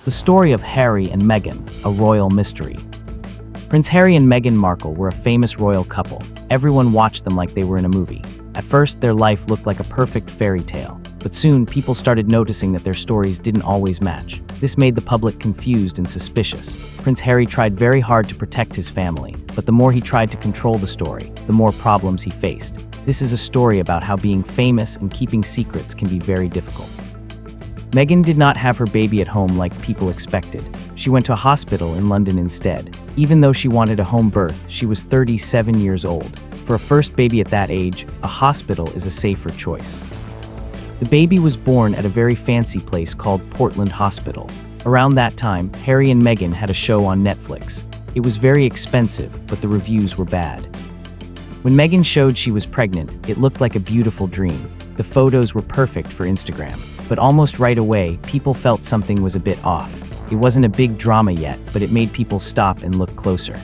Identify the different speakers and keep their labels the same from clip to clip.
Speaker 1: The story of Harry and Meghan, a royal mystery. Prince Harry and Meghan Markle were a famous royal couple. Everyone watched them like they were in a movie. At first, their life looked like a perfect fairy tale, but soon people started noticing that their stories didn't always match. This made the public confused and suspicious. Prince Harry tried very hard to protect his family, but the more he tried to control the story, the more problems he faced. This is a story about how being famous and keeping secrets can be very difficult. Meghan did not have her baby at home like people expected. She went to a hospital in London instead. Even though she wanted a home birth, she was 37 years old. For a first baby at that age, a hospital is a safer choice. The baby was born at a very fancy place called Portland Hospital. Around that time, Harry and Meghan had a show on Netflix. It was very expensive, but the reviews were bad. When Meghan showed she was pregnant, it looked like a beautiful dream. The photos were perfect for Instagram. But almost right away, people felt something was a bit off. It wasn't a big drama yet, but it made people stop and look closer.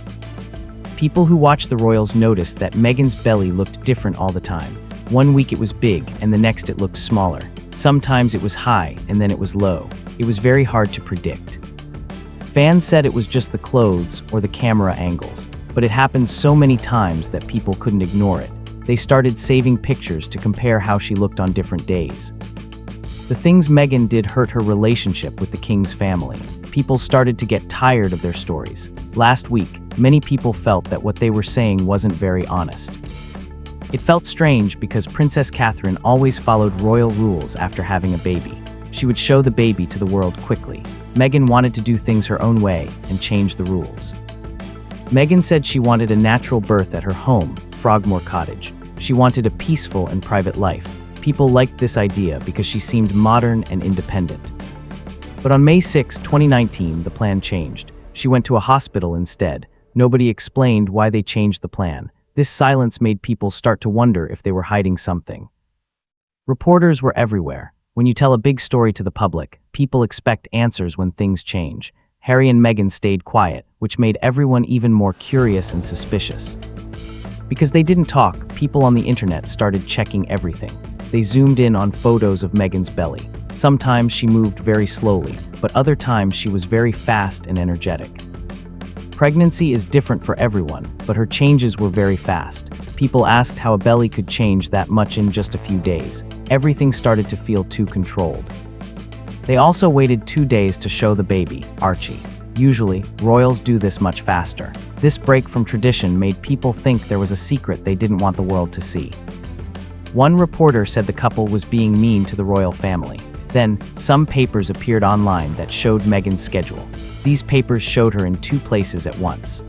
Speaker 1: People who watched the royals noticed that Meghan's belly looked different all the time. One week it was big, and the next it looked smaller. Sometimes it was high, and then it was low. It was very hard to predict. Fans said it was just the clothes or the camera angles, but it happened so many times that people couldn't ignore it. They started saving pictures to compare how she looked on different days. The things Meghan did hurt her relationship with the king's family. People started to get tired of their stories. Last week, many people felt that what they were saying wasn't very honest. It felt strange because Princess Catherine always followed royal rules after having a baby. She would show the baby to the world quickly. Meghan wanted to do things her own way and change the rules. Meghan said she wanted a natural birth at her home, Frogmore Cottage. She wanted a peaceful and private life. People liked this idea because she seemed modern and independent. But on May 6, 2019, the plan changed. She went to a hospital instead. Nobody explained why they changed the plan. This silence made people start to wonder if they were hiding something. Reporters were everywhere. When you tell a big story to the public, people expect answers when things change. Harry and Meghan stayed quiet, which made everyone even more curious and suspicious. Because they didn't talk, people on the internet started checking everything. They zoomed in on photos of Meghan's belly. Sometimes she moved very slowly, but other times she was very fast and energetic. Pregnancy is different for everyone, but her changes were very fast. People asked how a belly could change that much in just a few days. Everything started to feel too controlled. They also waited 2 days to show the baby, Archie. Usually, royals do this much faster. This break from tradition made people think there was a secret they didn't want the world to see. One reporter said the couple was being mean to the royal family. Then, some papers appeared online that showed Meghan's schedule. These papers showed her in 2 places at once.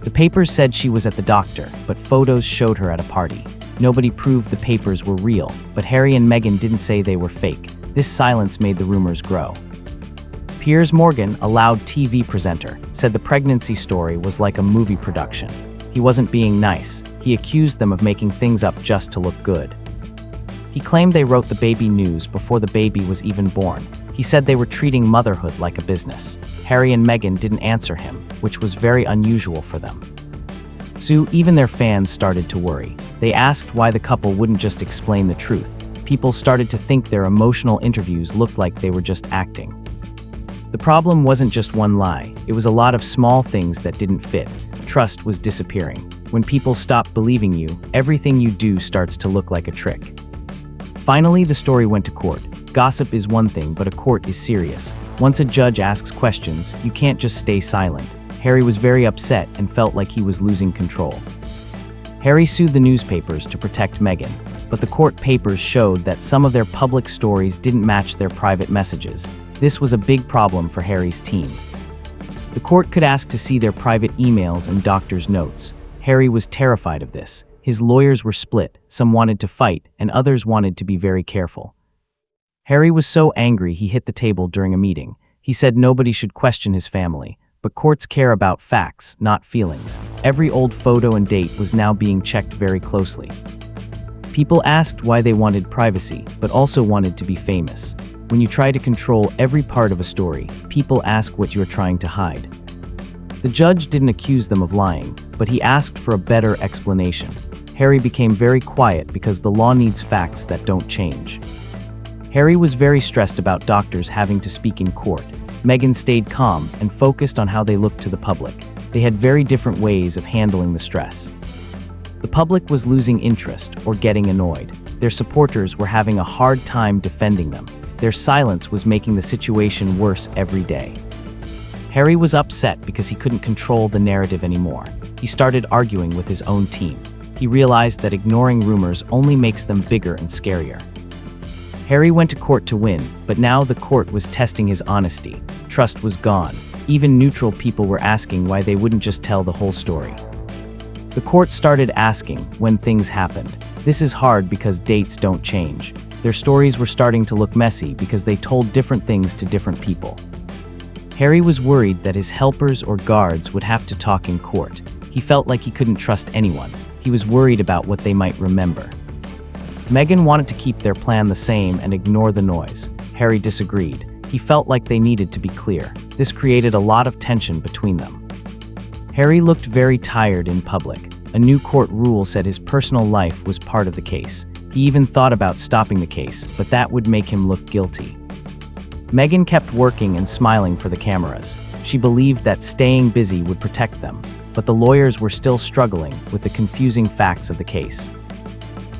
Speaker 1: The papers said she was at the doctor, but photos showed her at a party. Nobody proved the papers were real, but Harry and Meghan didn't say they were fake. This silence made the rumors grow. Piers, a loud TV presenter, said the pregnancy story was like a movie production. He wasn't being nice. He accused them of making things up just to look good. He claimed they wrote the baby news before the baby was even born. He said they were treating motherhood like a business. Harry and Meghan didn't answer him, which was very unusual for them. So even their fans started to worry. They asked why the couple wouldn't just explain the truth. People started to think their emotional interviews looked like they were just acting. The problem wasn't just one lie. It was a lot of small things that didn't fit. Trust was disappearing. When people stop believing you, everything you do starts to look like a trick. Finally, the story went to court. Gossip is one thing, but a court is serious. Once a judge asks questions, you can't just stay silent. Harry was very upset and felt like he was losing control. Harry sued the newspapers to protect Meghan, but the court papers showed that some of their public stories didn't match their private messages. This was a big problem for Harry's team. The court could ask to see their private emails and doctor's notes. Harry was terrified of this. His lawyers were split. Some wanted to fight, and others wanted to be very careful. Harry was so angry he hit the table during a meeting. He said nobody should question his family, but courts care about facts, not feelings. Every old photo and date was now being checked very closely. People asked why they wanted privacy, but also wanted to be famous. When you try to control every part of a story, people ask what you are trying to hide. The judge didn't accuse them of lying, but he asked for a better explanation. Harry became very quiet because the law needs facts that don't change. Harry was very stressed about doctors having to speak in court. Meghan stayed calm and focused on how they looked to the public. They had very different ways of handling the stress. The public was losing interest or getting annoyed. Their supporters were having a hard time defending them. Their silence was making the situation worse every day. Harry was upset because he couldn't control the narrative anymore. He started arguing with his own team. He realized that ignoring rumors only makes them bigger and scarier. Harry went to court to win, but now the court was testing his honesty. Trust was gone. Even neutral people were asking why they wouldn't just tell the whole story. The court started asking when things happened. This is hard because dates don't change. Their stories were starting to look messy because they told different things to different people. Harry was worried that his helpers or guards would have to talk in court. He felt like he couldn't trust anyone. He was worried about what they might remember. Meghan wanted to keep their plan the same and ignore the noise. Harry disagreed. He felt like they needed to be clear. This created a lot of tension between them. Harry looked very tired in public. A new court rule said his personal life was part of the case. He even thought about stopping the case, but that would make him look guilty. Meghan kept working and smiling for the cameras. She believed that staying busy would protect them, but the lawyers were still struggling with the confusing facts of the case.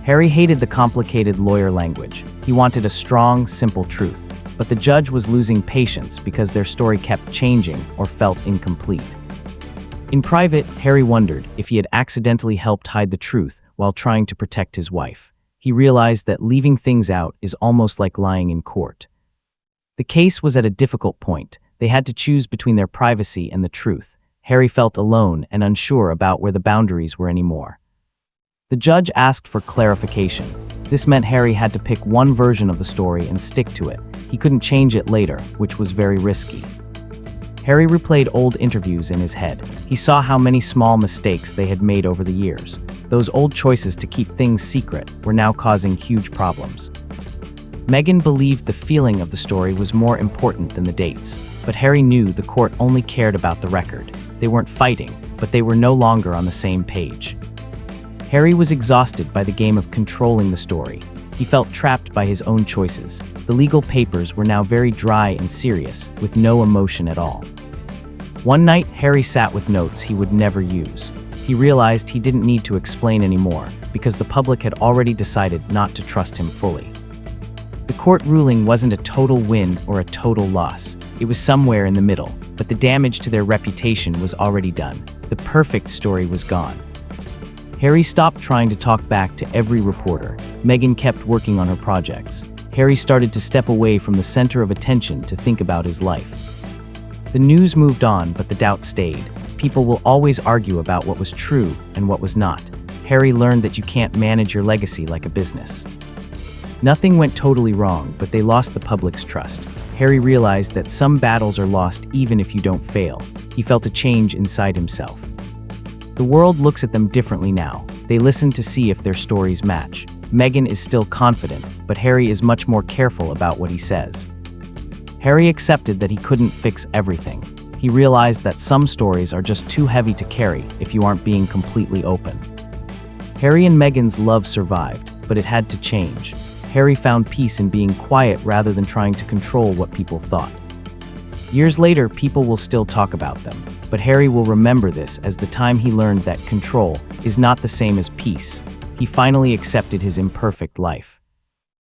Speaker 1: Harry hated the complicated lawyer language. He wanted a strong, simple truth, but the judge was losing patience because their story kept changing or felt incomplete. In private, Harry wondered if he had accidentally helped hide the truth while trying to protect his wife. He realized that leaving things out is almost like lying in court. The case was at a difficult point. They had to choose between their privacy and the truth. Harry felt alone and unsure about where the boundaries were anymore. The judge asked for clarification. This meant Harry had to pick one version of the story and stick to it. He couldn't change it later, which was very risky. Harry replayed old interviews in his head. He saw how many small mistakes they had made over the years. Those old choices to keep things secret were now causing huge problems. Meghan believed the feeling of the story was more important than the dates, but Harry knew the court only cared about the record. They weren't fighting, but they were no longer on the same page. Harry was exhausted by the game of controlling the story. He felt trapped by his own choices. The legal papers were now very dry and serious, with no emotion at all. One night, Harry sat with notes he would never use. He realized he didn't need to explain anymore, because the public had already decided not to trust him fully. The court ruling wasn't a total win or a total loss. It was somewhere in the middle, but the damage to their reputation was already done. The perfect story was gone. Harry stopped trying to talk back to every reporter. Meghan kept working on her projects. Harry started to step away from the center of attention to think about his life. The news moved on, but the doubt stayed. People will always argue about what was true and what was not. Harry learned that you can't manage your legacy like a business. Nothing went totally wrong, but they lost the public's trust. Harry realized that some battles are lost even if you don't fail. He felt a change inside himself. The world looks at them differently now. They listen to see if their stories match. Meghan is still confident, but Harry is much more careful about what he says. Harry accepted that he couldn't fix everything. He realized that some stories are just too heavy to carry if you aren't being completely open. Harry and Meghan's love survived, but it had to change. Harry found peace in being quiet rather than trying to control what people thought. Years later, people will still talk about them, but Harry will remember this as the time he learned that control is not the same as peace. He finally accepted his imperfect life.